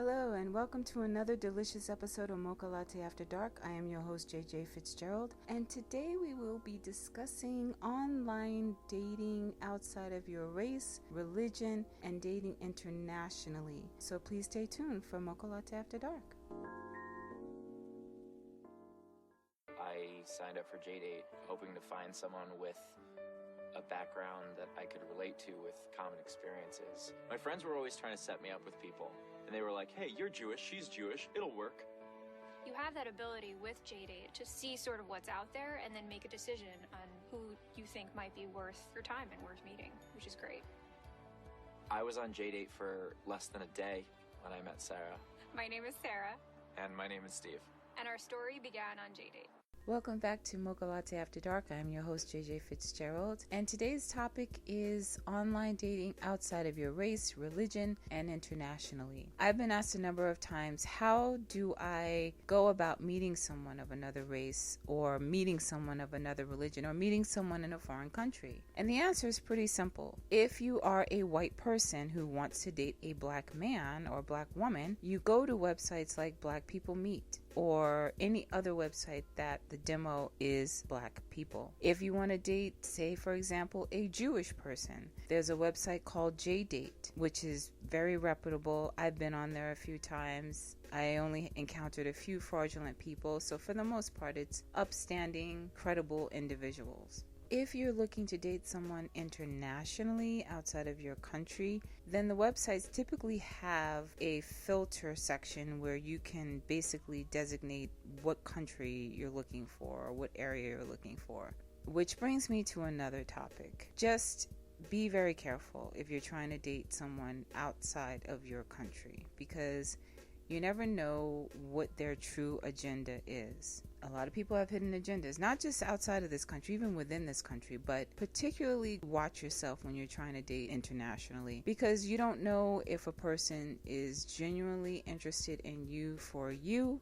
Hello and welcome to another delicious episode of Mocha Latte After Dark. I am your host JJ Fitzgerald, and today we will be discussing online dating outside of your race, religion, and dating internationally. So please stay tuned for Mocha Latte After Dark. I signed up for JDate hoping to find someone with a background that I could relate to with common experiences. My friends were always trying to set me up with people, and they were like, hey, you're Jewish, she's Jewish, it'll work. You have that ability with JDate to see sort of what's out there and then make a decision on who you think might be worth your time and worth meeting, which is great. I was on JDate for less than a day when I met Sarah. My name is Sarah. And my name is Steve. And our story began on JDate. Welcome back to Mocha Latte After Dark. I am your host JJ Fitzgerald, and today's topic is online dating outside of your race, religion, and internationally. I've been asked a number of times, how do I go about meeting someone of another race, or meeting someone of another religion, or meeting someone in a foreign country? And the answer is pretty simple. If you are a white person who wants to date a black man or black woman, you go to websites like Black People Meet or any other website that the demo is black people. If you want to date, say for example, a Jewish person, there's a website called JDate, which is very reputable. I've been on there a few times. I only encountered a few fraudulent people, so for the most part it's upstanding, credible individuals. If you're looking to date someone internationally outside of your country, then the websites typically have a filter section where you can basically designate what country you're looking for or what area you're looking for. Which brings me to another topic. Just be very careful if you're trying to date someone outside of your country, because you never know what their true agenda is. A lot of people have hidden agendas, not just outside of this country, even within this country, but particularly watch yourself when you're trying to date internationally, because you don't know if a person is genuinely interested in you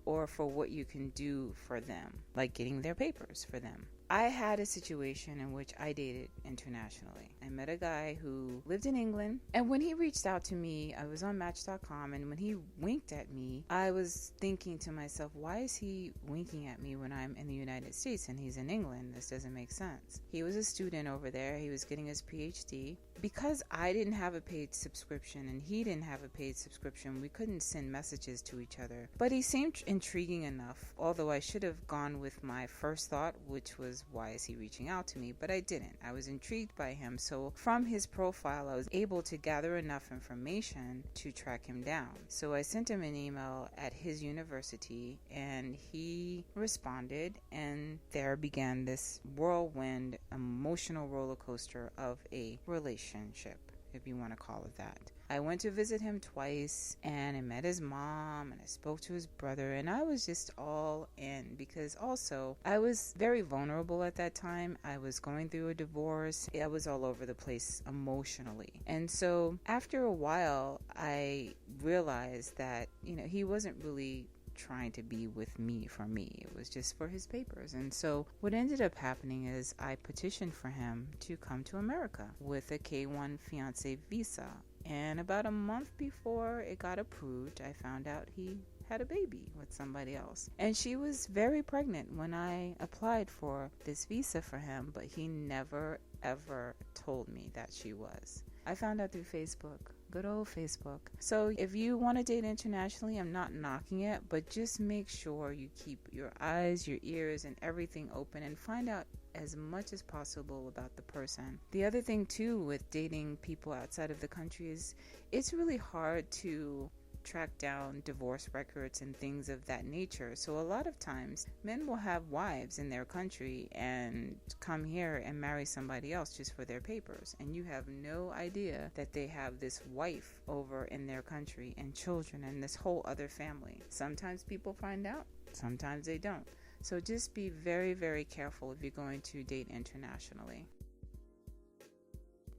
or for what you can do for them, like getting their papers for them. I had a situation in which I dated internationally. I met a guy who lived in England, and when he reached out to me, I was on Match.com, and when he winked at me, I was thinking to myself, why is he winking at me when I'm in the United States and he's in England? This doesn't make sense. He was a student over there. He was getting his PhD. Because I didn't have a paid subscription and he didn't have a paid subscription, we couldn't send messages to each other. But he seemed intriguing enough, although I should have gone with my first thought, which was, why is he reaching out to me? But I didn't. I was intrigued by him. So from his profile, I was able to gather enough information to track him down. So I sent him an email at his university, and he responded, and there began this whirlwind, emotional roller coaster of a relationship, if you want to call it that. I went to visit him twice, and I met his mom, and I spoke to his brother, and I was just all in, because also I was very vulnerable at that time. I was going through a divorce. I was all over the place emotionally. And so after a while, I realized that, he wasn't really trying to be with me for me. It was just for his papers. And so what ended up happening is I petitioned for him to come to America with a K1 fiance visa. And about a month before it got approved, I found out he had a baby with somebody else. And she was very pregnant when I applied for this visa for him, but he never ever told me that she was. I found out through Facebook. Good old Facebook. So if you want to date internationally, I'm not knocking it, but just make sure you keep your eyes, your ears, and everything open and find out as much as possible about the person. The other thing too with dating people outside of the country is it's really hard to track down divorce records and things of that nature. So a lot of times men will have wives in their country and come here and marry somebody else just for their papers, and you have no idea that they have this wife over in their country and children and this whole other family. Sometimes people find out, sometimes they don't. So just be very, very careful if you're going to date internationally.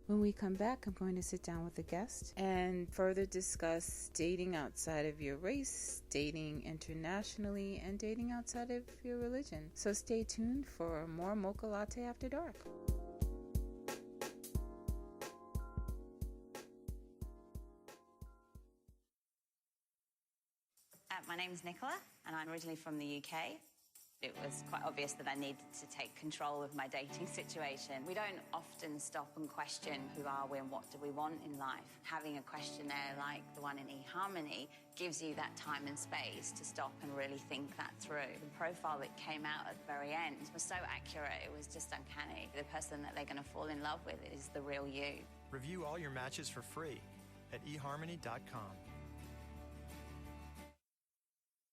When we come back, I'm going to sit down with a guest and further discuss dating outside of your race, dating internationally, and dating outside of your religion. So stay tuned for more Mocha Latte After Dark. My name's Nicola, and I'm originally from the UK. It was quite obvious that I needed to take control of my dating situation. We don't often stop and question who are we and what do we want in life. Having a questionnaire like the one in eHarmony gives you that time and space to stop and really think that through. The profile that came out at the very end was so accurate, it was just uncanny. The person that they're going to fall in love with is the real you. Review all your matches for free at eHarmony.com.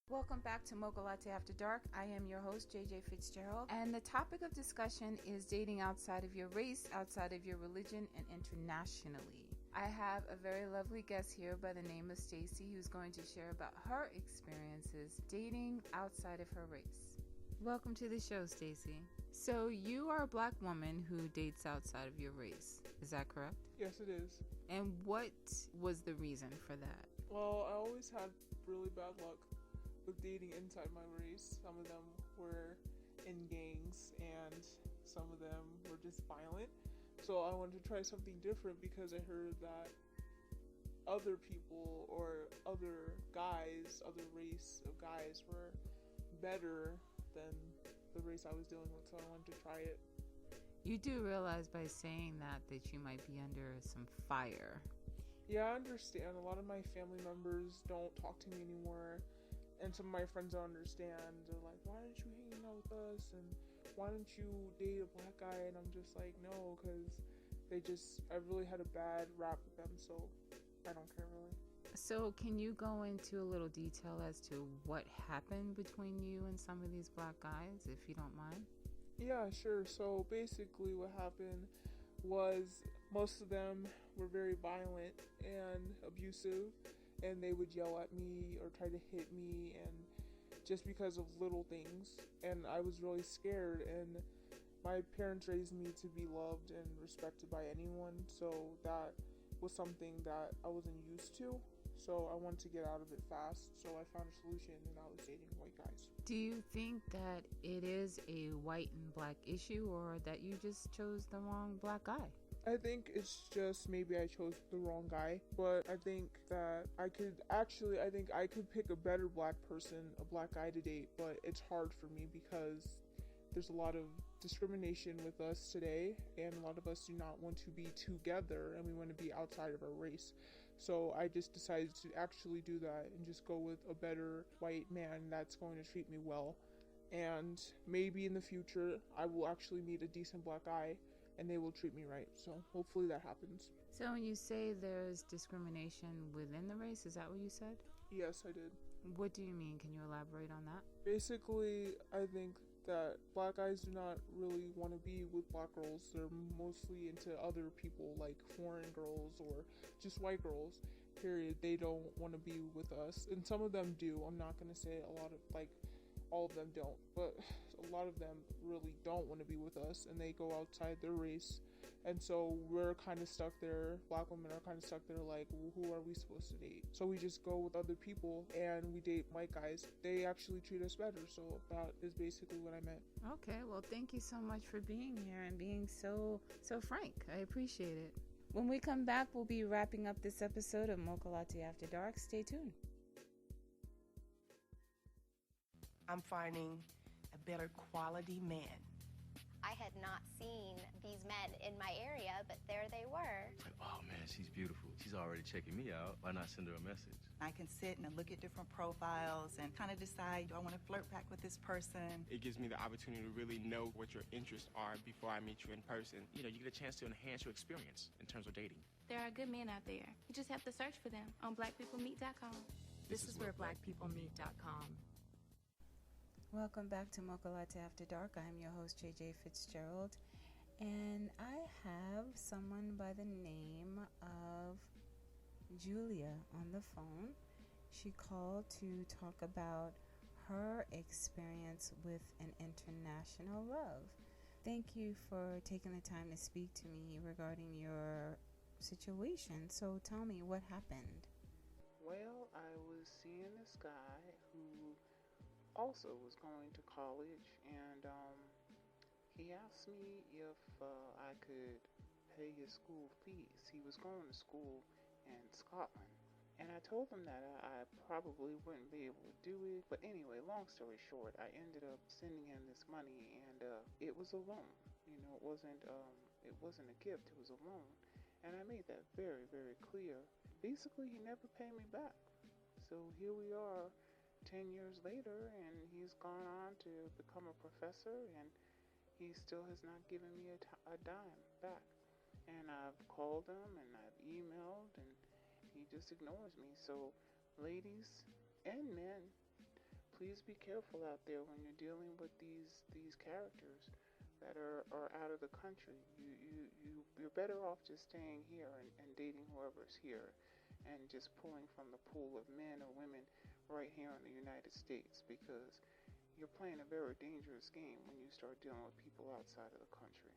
Welcome back to Mocha Latte After Dark. I am your host, JJ Fitzgerald, and the topic of discussion is dating outside of your race, outside of your religion, and internationally. I have a very lovely guest here by the name of Stacy, who's going to share about her experiences dating outside of her race. Welcome to the show, Stacy. So you are a black woman who dates outside of your race. Is that correct? Yes, it is. And what was the reason for that? Well, I always had really bad luck with dating inside my race. Some of them were in gangs and some of them were just violent. So I wanted to try something different because I heard that other people or other guys, other race of guys were better than the race I was dealing with. So I wanted to try it. You do realize by saying that you might be under some fire. Yeah, I understand. A lot of my family members don't talk to me anymore. And some of my friends don't understand. They're like, why aren't you hanging out with us? And why don't you date a black guy? And I'm just like, no, because I really had a bad rap with them. So I don't care really. So can you go into a little detail as to what happened between you and some of these black guys, if you don't mind? Yeah, sure. So basically what happened was most of them were very violent and abusive. And they would yell at me or try to hit me, and just because of little things. And I was really scared, and my parents raised me to be loved and respected by anyone, so that was something that I wasn't used to. So I wanted to get out of it fast, so I found a solution, and I was dating white guys. Do you think that it is a white and black issue, or that you just chose the wrong black guy? I think it's just maybe I chose the wrong guy, but I think that I could pick a better black person, a black guy to date, but it's hard for me because there's a lot of discrimination with us today, and a lot of us do not want to be together, and we want to be outside of our race. So I just decided to actually do that and just go with a better white man that's going to treat me well. And maybe in the future, I will actually meet a decent black guy and they will treat me right. So hopefully that happens. So when you say there's discrimination within the race, is that what you said? Yes, I did. What do you mean? Can you elaborate on that? Basically, I think that black guys do not really want to be with black girls. They're mostly into other people, like foreign girls or just white girls, period. They don't want to be with us. And some of them do. I'm not going to say all of them don't, but a lot of them really don't want to be with us, and they go outside their race. And so we're kind of stuck there. Black women are kind of stuck there like, well, who are we supposed to date? So we just go with other people and we date white guys. They actually treat us better. So that is basically what I meant. Okay, well, thank you so much for being here and being so frank. I appreciate it. When we come back, we'll be wrapping up this episode of Mocha Latte After Dark. Stay tuned. I'm finding a better quality man. I had not seen these men in my area, but there they were. It's like, oh man, she's beautiful. She's already checking me out. Why not send her a message? I can sit and look at different profiles and kind of decide, do I want to flirt back with this person? It gives me the opportunity to really know what your interests are before I meet you in person. You know, you get a chance to enhance your experience in terms of dating. There are good men out there. You just have to search for them on blackpeoplemeet.com. This is where blackpeoplemeet.com. Welcome back to Mocha Latte After Dark. I'm your host, JJ Fitzgerald, and I have someone by the name of Julia on the phone. She called to talk about her experience with an international love. Thank you for taking the time to speak to me regarding your situation. So tell me, what happened? Well, I was seeing this guy who also was going to college, and he asked me if I could pay his school fees. He was going to school in Scotland, And I told them that I probably wouldn't be able to do it. But anyway, long story short, I ended up sending him this money, and it was a loan. You know, it wasn't a gift. It was a loan, and I made that very, very clear. Basically, he never paid me back. So here we are, 10 years later, and he's gone on to become a professor, and he still has not given me a dime back. And I've called him, and I've emailed, and he just ignores me. So, ladies and men, please be careful out there when you're dealing with these characters that are out of the country. You're better off just staying here and dating whoever's here, and just pulling from the pool of men or women right here in the United States, because you're playing a very dangerous game when you start dealing with people outside of the country.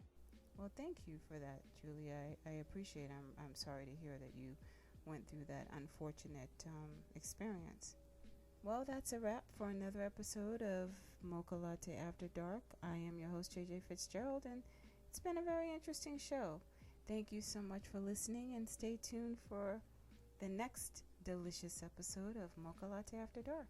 Well, thank you for that, Julia. I appreciate it. I'm sorry to hear that you went through that unfortunate experience. Well, that's a wrap for another episode of Mocha Latte After Dark. I am your host, JJ Fitzgerald, and it's been a very interesting show. Thank you so much for listening, and stay tuned for the next delicious episode of Mocha Latte After Dark.